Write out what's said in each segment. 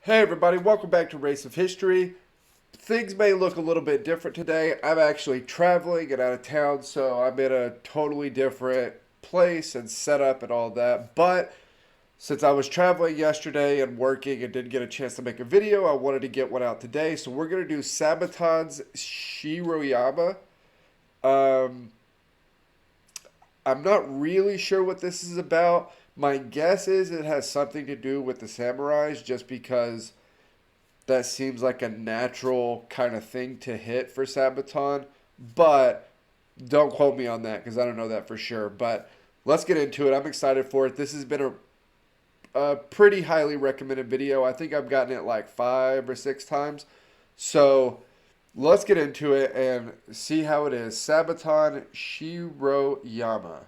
Hey everybody, welcome back to Race of History. Things may look a little bit different today. I'm actually traveling and out of town, so I'm in a totally different place and setup and all that. But since I was traveling yesterday and working and didn't get a chance to make a video, I wanted to get one out today. So we're going to do Sabaton-Shiroyama. Um, I'm not really sure what this is about. My guess is it has something to do with the samurais, just because that seems like a natural kind of thing to hit for Sabaton. But don't quote me on that because I don't know that for sure. But let's get into it. I'm excited for it. This has been a pretty highly recommended video. I think I've gotten it like 5 or 6 times. So let's get into it and see how it is. Sabaton-Shiroyama.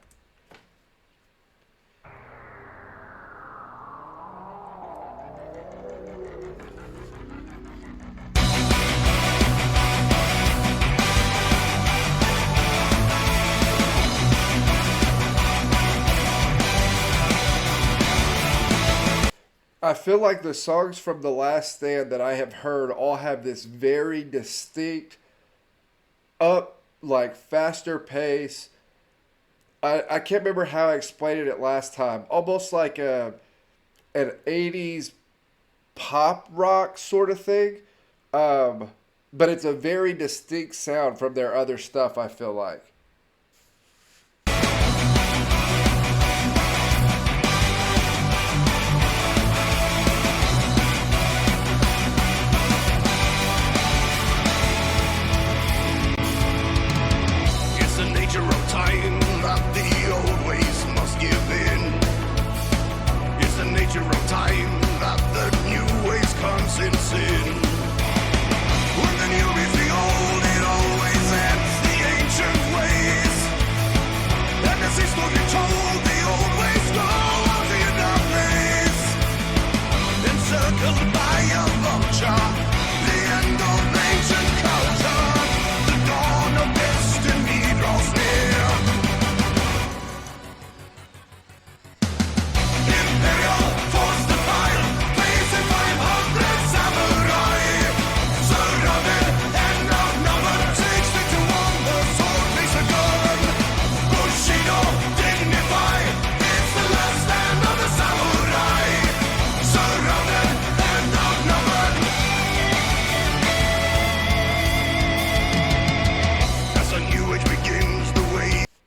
I feel like the songs from The Last Stand that I have heard all have this very distinct, like faster pace. I can't remember how I explained it last time. Almost like an 80s pop rock sort of thing. But it's a very distinct sound from their other stuff, I feel like.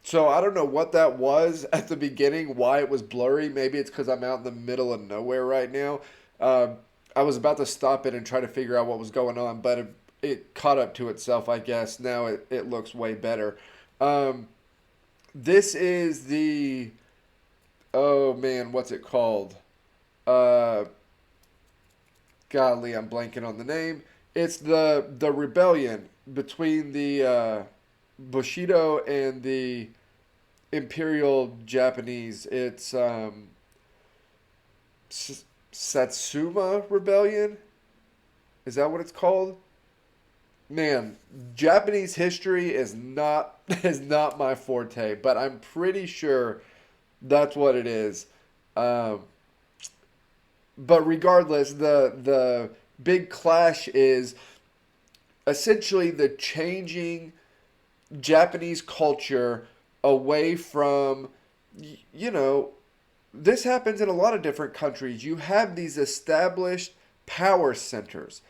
So I don't know what that was at the beginning, why it was blurry. Maybe it's because I'm out in the middle of nowhere right now. I was about to stop it and try to figure out what was going on, but it caught up to itself, I guess. Now it looks way better. This is the, oh man, what's it called? Golly, I'm blanking on the name. It's the rebellion between the Bushido and the Imperial Japanese. It's Satsuma Rebellion. Is that what it's called? Man, Japanese history is not my forte, but I'm pretty sure that's what it is. But regardless, the big clash is essentially the changing Japanese culture away from, this happens in a lot of different countries. You have these established power centers.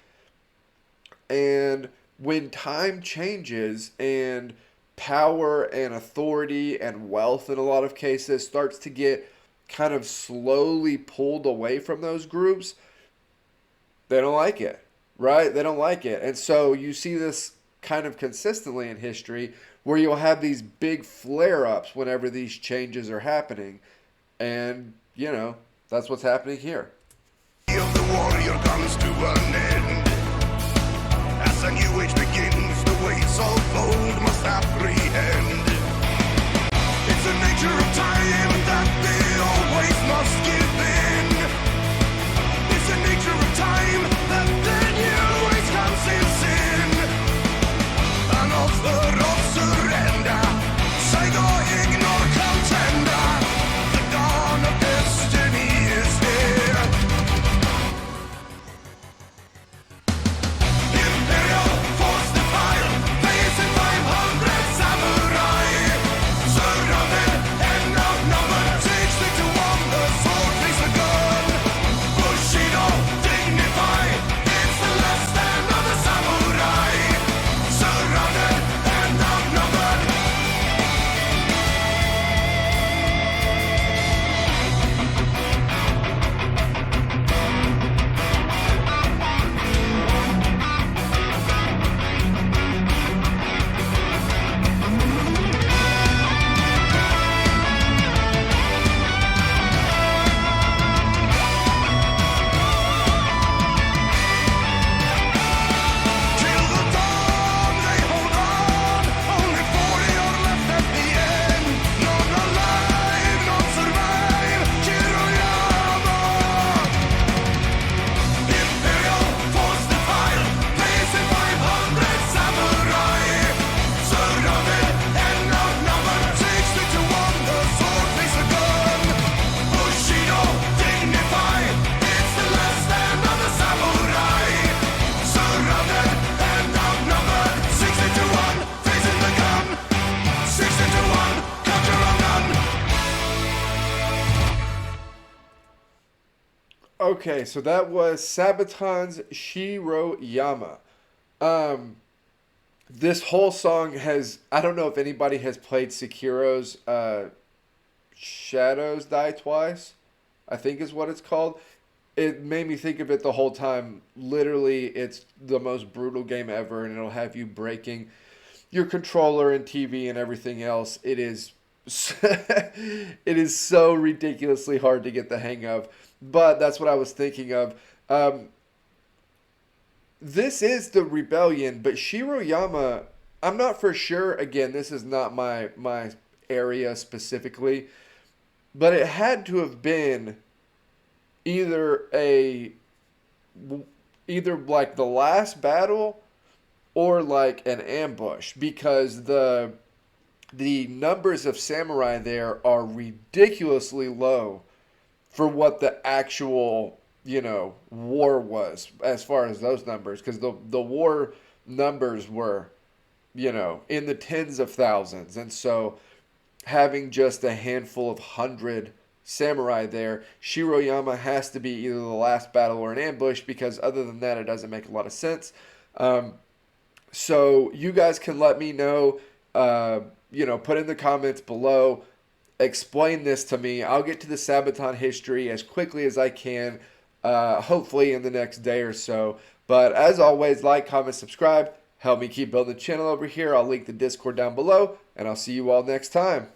And when time changes and power and authority and wealth in a lot of cases starts to get kind of slowly pulled away from those groups, they don't like it, right? They don't like it. And so you see this kind of consistently in history where you'll have these big flare-ups whenever these changes are happening. And, that's what's happening here. The warrior comes to an end. As a new age begins, the ways of old must apprehend. It's the nature of time that they always must give in. It's the nature of time that the new age comes in sin. An offer of surrender, say go ignore contender. The dawn of destiny is here. Okay, so that was Sabaton's-Shiroyama. Um, this whole song has, I don't know if anybody has played Sekiro's Shadows Die Twice, I think is what it's called. It made me think of it the whole time. Literally, it's the most brutal game ever, and it'll have you breaking your controller and TV and everything else. It is it is so ridiculously hard to get the hang of. But that's what I was thinking of. Um, this is the rebellion, but Shiroyama, I'm not for sure. Again, this is not my area specifically, but it had to have been either a either like the last battle or like an ambush, because the numbers of samurai there are ridiculously low for what the actual, war was, as far as those numbers, because the war numbers were, in the tens of thousands. And so having just a handful of hundred samurai there, Shiroyama has to be either the last battle or an ambush, because other than that, it doesn't make a lot of sense. Um, so you guys can let me know, put in the comments below, explain this to me. I'll get to the Sabaton history as quickly as I can, hopefully in the next day or so. But as always, like, comment, subscribe. Help me keep building the channel over here. I'll link the Discord down below, and I'll see you all next time.